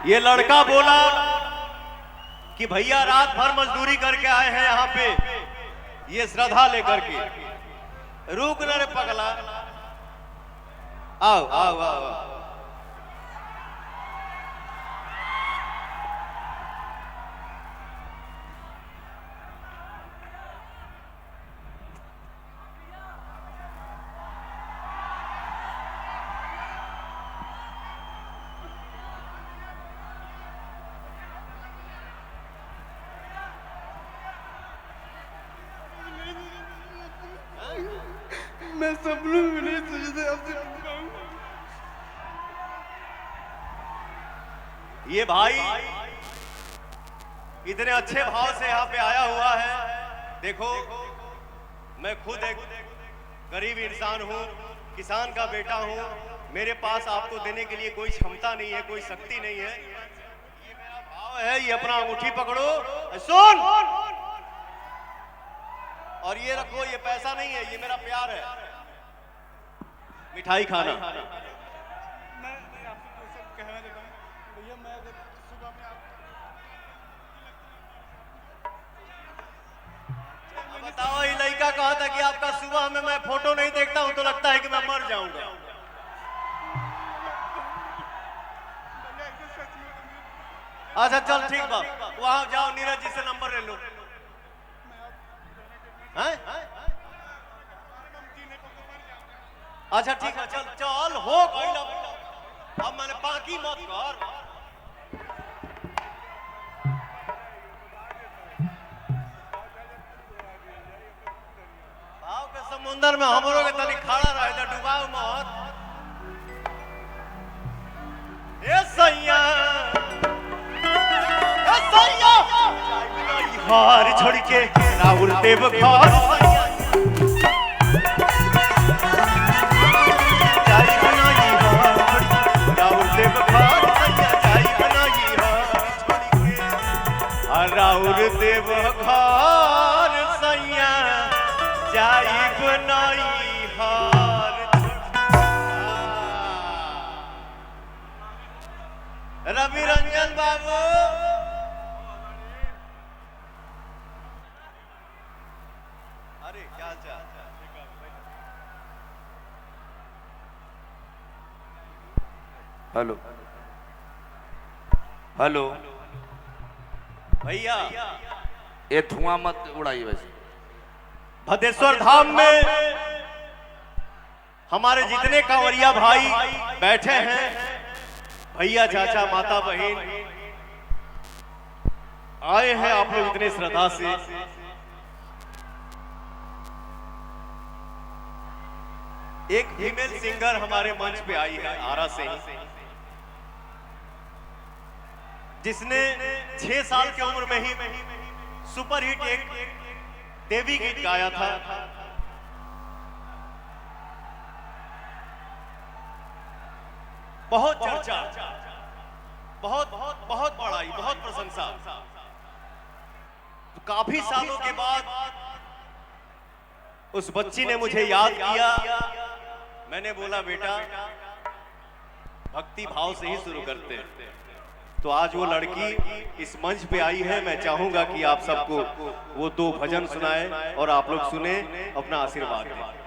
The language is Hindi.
ये लड़का बोला कि भैया रात भर मजदूरी करके आए हैं यहाँ पे, ये श्रद्धा लेकर के। रुक न रे पगला, आओ आओ आओ, आओ। मैं सपनों में नहीं सोचता आपसे। ये भाई इतने अच्छे भाव से यहाँ पे आया हुआ है। देखो, मैं खुद एक गरीब इंसान हूँ, किसान का बेटा हूँ। मेरे पास आपको देने के लिए कोई क्षमता नहीं है, कोई शक्ति नहीं है। ये मेरा भाव है, ये अपना अंगूठी पकड़ो, सुन, और ये रखो, ये पैसा नहीं है, ये मेरा प्यार है। मिठाई खाना। मैं आपको सब कहना चाहता हूँ भैया, मैं अगर सुबह में बताओ, ये लड़का कहा था कि आपका सुबह में मैं फोटो नहीं देखता हूं तो लगता है कि मैं मर जाऊंगा। अच्छा चल ठीक बा, वहां जाओ, नीरज जी से नंबर ले लो। अच्छा ठीक है, चल चल, हो गई। अब मैंने बाकी मत कर। भाव के समुंदर में हमरों के तनी खड़ा रहे तो डुबाओ मत। ए सैया, ए सैया, हार छोड़ के राहुल देव खार राउर देव घर सैया जाई बनाई हार। रवि रंजन बाबू, अरे क्या चाह, हेलो हेलो भैया, ये धुआं मत उड़ाइए। वैसे भदेश्वर धाम में हमारे जितने कांवरिया भाई बैठे हैं, भैया, चाचा, माता, बहन आए हैं, आप लोग इतने श्रद्धा से। एक फीमेल सिंगर हमारे मंच पे आई है आरा से ही, जिसने 6 साल की उम्र में ही सुपर हिट एक देवी गीत गाया था। बहुत चर्चा, बहुत बहुत बहुत बड़ाई, बहुत प्रशंसा। तो काफी सालों के बाद उस बच्ची ने मुझे याद किया। मैंने बोला, बेटा भक्ति भाव से ही शुरू करते हैं। तो आज वो लड़की इस मंच पे आई है। मैं चाहूंगा कि आप सबको वो 2 भजन सुनाए और आप लोग सुने, अपना आशीर्वाद दें।